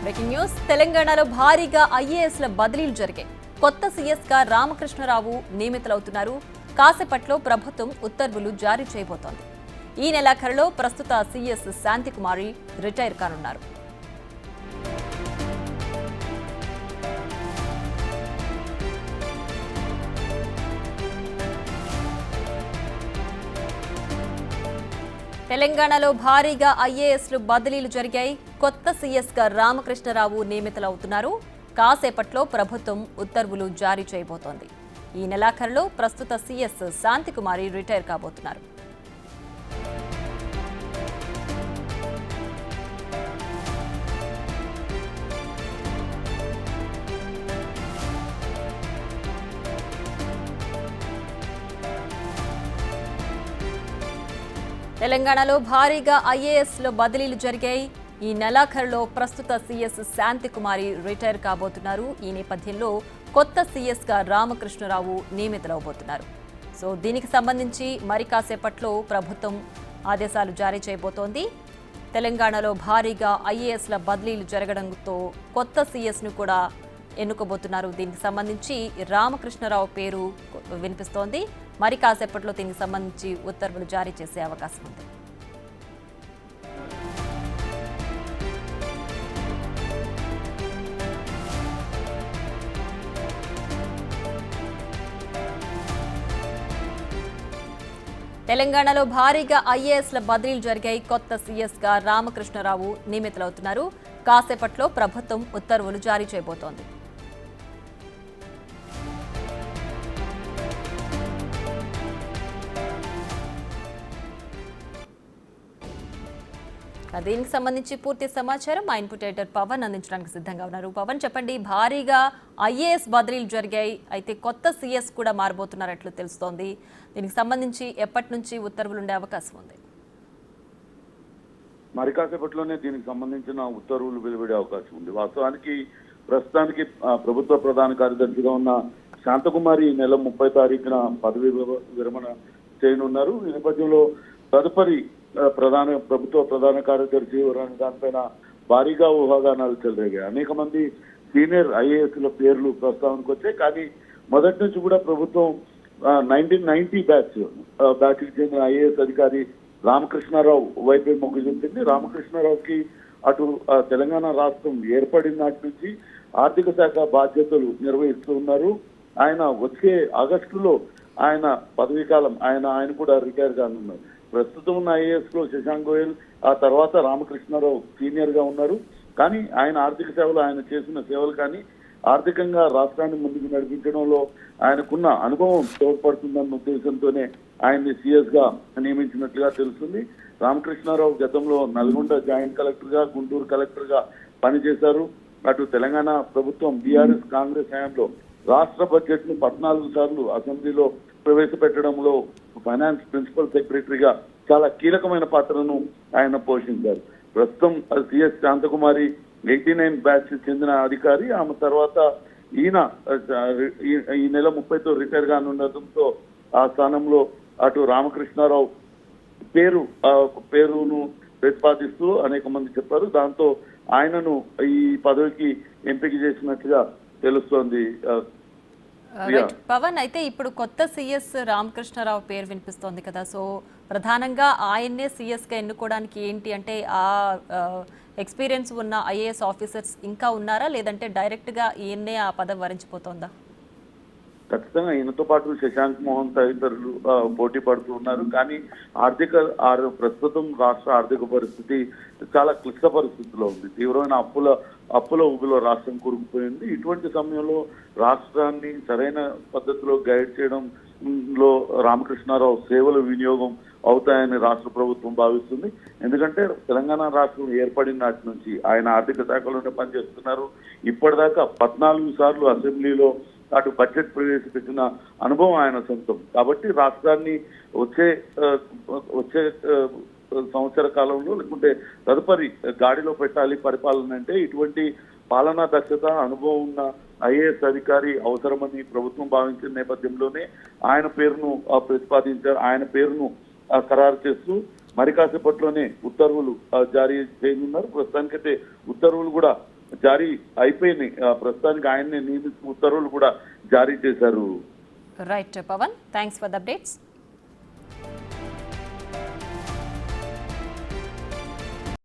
Breaking news తెలంగాణలో భారీగా ఐఏఎస్ల బదిలీలు జరిగాయి. కొత్త సీఎస్ గా రామకృష్ణరావు నియమితులవుతున్నారు. కాసేపట్లో ప్రభుత్వం ఉత్తర్వులు జారీ చేయబోతోంది. ఈ నెలాఖరులో ప్రస్తుత సీఎస్ శాంతికుమారి రిటైర్ కానున్నారు. తెలంగాణలో భారీగా ఐఏఎస్లు బదిలీలు జరిగాయి. కొత్త సీఎస్ గా రామకృష్ణరావు నియమితులవుతున్నారు. కాసేపట్లో ప్రభుత్వం ఉత్తర్వులు జారీ చేయబోతోంది. ఈ నెలాఖరులో ప్రస్తుత సీఎస్ శాంతికుమారి రిటైర్ కాబోతున్నారు. తెలంగాణలో భారీగా ఐఏఎస్లో బదిలీలు జరిగాయి. ఈ నెలాఖరులో ప్రస్తుత సీఎస్ శాంతికుమారి రిటైర్ కాబోతున్నారు. ఈ నేపథ్యంలో కొత్త సీఎస్ గా రామకృష్ణరావు నియమితులవబోతున్నారు. సో దీనికి సంబంధించి మరి కాసేపట్లో ప్రభుత్వం ఆదేశాలు జారీ చేయబోతోంది. తెలంగాణలో భారీగా ఐఏఎస్ల బదిలీలు జరగడంతో కొత్త సీఎస్ను కూడా ఎన్నుకోబోతున్నారు. దీనికి సంబంధించి రామకృష్ణరావు పేరు వినిపిస్తోంది. మరి కాసేపట్లో దీనికి సంబంధించి ఉత్తర్వులు జారీ చేసే అవకాశం ఉంది. తెలంగాణలో భారీగా ఐఏఎస్ల బదిలీలు జరిగాయి. కొత్త సీఎస్ గా రామకృష్ణరావు నియమితులవుతున్నారు. కాసేపట్లో ప్రభుత్వం ఉత్తర్వులు జారీ చేయబోతోంది. దీనికి సంబంధించి పూర్తి సమాచారం మా ఇన్పుట్ ఎడిటర్ పవన్ అందించడానికి సిద్ధంగా ఉన్నారు. పవన్, చెప్పండి, భారీగా ఐఏఎస్ బదిలీలు జరిగాయి. అయితే కొత్త సీఎస్ కూడా మారబోతున్నారట్లు తెలుస్తోంది. దీనికి సంబంధించి ఎప్పటి నుంచి ఉత్తర్వులు ఉండే అవకాశం ఉంది? మరి కాసేపట్లోనే దీనికి సంబంధించిన ఉత్తర్వులు వెలువడే అవకాశం ఉంది. వాస్తవానికి ప్రస్తుతానికి ప్రభుత్వ ప్రధాన కార్యదర్శిగా ఉన్న శాంతకుమారి ఈ నెల 30 తారీఖున పదవి విరమణ చేయనున్నారు. ఈ నేపథ్యంలో తదుపరి ప్రభుత్వ ప్రధాన కార్యదర్శి దానిపైన భారీగా ఊహాగానాలు చెలరేగాయి. అనేక మంది సీనియర్ ఐఏఎస్ల పేర్లు ప్రస్తావనకు వచ్చాయి. కానీ మొదటి నుంచి కూడా ప్రభుత్వం 1990 బ్యాచ్కి చెందిన ఐఏఎస్ అధికారి రామకృష్ణారావు వైపే మొగ్గు చూపింది. రామకృష్ణారావుకి అటు తెలంగాణ రాష్ట్రం ఏర్పడిన నాటి నుంచి ఆర్థిక శాఖ బాధ్యతలు నిర్వహిస్తూ ఉన్నారు. ఆయన వచ్చే ఆగస్టులో ఆయన పదవీ కాలం ఆయన కూడా రిటైర్ కానున్నారు. ప్రస్తుతం ఉన్న ఐఏఎస్ లో శశాంక్ గోయల్, ఆ తర్వాత రామకృష్ణారావు సీనియర్ గా ఉన్నారు. కానీ ఆయన ఆర్థిక సేవలు, ఆయన చేసిన సేవలు కానీ ఆర్థికంగా రాష్ట్రాన్ని ముందుకు నడిపించడంలో ఆయనకున్న అనుభవం తోడ్పడుతుందన్న ఉద్దేశంతోనే ఆయన్ని సీఎస్ గా నియమించినట్లుగా తెలుస్తుంది. రామకృష్ణారావు గతంలో నల్గొండ జాయింట్ కలెక్టర్ గా, గుంటూరు కలెక్టర్ గా పనిచేశారు. అటు తెలంగాణ ప్రభుత్వం బీఆర్ఎస్ కాంగ్రెస్ హయాంలో రాష్ట్ర బడ్జెట్ ను 14 సార్లు అసెంబ్లీలో ప్రవేశపెట్టడంలో ఫైనాన్స్ ప్రిన్సిపల్ సెక్రటరీగా చాలా కీలకమైన పాత్రను ఆయన పోషించారు. ప్రస్తుతం సిఎస్ శాంతకుమారి 89 బ్యాచ్ చెందిన అధికారి. ఆమె తర్వాత ఈయన ఈ నెల 30తో రిటైర్ కానుండటంతో ఆ స్థానంలో అటు రామకృష్ణారావు పేరును ప్రతిపాదిస్తూ అనేక మంది చెప్పారు. దాంతో ఆయనను ఈ పదవికి ఎంపిక చేసినట్లుగా తెలుస్తోంది. పవన్, అయితే ఇప్పుడు కొత్త సీఎస్ రామకృష్ణరావు పేరు వినిపిస్తోంది కదా, సో ప్రధానంగా ఆయన్నే సీఎస్ గా ఎన్నుకోవడానికి ఏంటి అంటే ఆ ఎక్స్పీరియన్స్ ఉన్న ఐఏఎస్ ఆఫీసర్స్ ఇంకా ఉన్నారా, లేదంటే డైరెక్ట్ గా ఈయన్నే ఆ పదవి వరించిపోతోందా? ఖచ్చితంగా ఈయనతో పాటు శశాంక్ మోహన్ తదితరులు పోటీ పడుతూ ఉన్నారు. కానీ ప్రస్తుతం రాష్ట్ర ఆర్థిక పరిస్థితి చాలా క్లిష్ట పరిస్థితిలో ఉంది. తీవ్రమైన అప్పుల ఊబిలో రాష్ట్రం కూరుకుపోయింది. ఇటువంటి సమయంలో రాష్ట్రాన్ని సరైన పద్ధతిలో గైడ్ చేయడంలో రామకృష్ణారావు సేవల వినియోగం అవుతాయని రాష్ట్ర ప్రభుత్వం భావిస్తుంది. ఎందుకంటే తెలంగాణ రాష్ట్రం ఏర్పడిన నాటి నుంచి ఆయన ఆర్థిక శాఖలోనే పనిచేస్తున్నారు. ఇప్పటిదాకా 14 సార్లు అసెంబ్లీలో అటు బడ్జెట్ ప్రవేశపెట్టిన అనుభవం ఆయన సొంతం. కాబట్టి రాష్ట్రాన్ని వచ్చే సంవత్సర కాలంలో లేకుంటే తదుపరి గాడిలో పెట్టాలి పరిపాలన అంటే ఇటువంటి పాలనా దక్షత, అనుభవం ఉన్న ఐఏఎస్ అధికారి అవసరమని ప్రభుత్వం భావించిన నేపథ్యంలోనే ఆయన పేరును ప్రతిపాదించారు. ఆయన పేరును ఖరారు చేస్తూ మరి కాసేపట్లోనే ఉత్తర్వులు జారీ చేయనున్నారు. ప్రస్తుతానికైతే ఉత్తర్వులు కూడా జారీ అయిపోయినాయి. ప్రస్తుతానికి ఆయన్ని నియమిస్తూ ఉత్తర్వులు కూడా జారీ చేశారు. Right Pawan, thanks for the updates.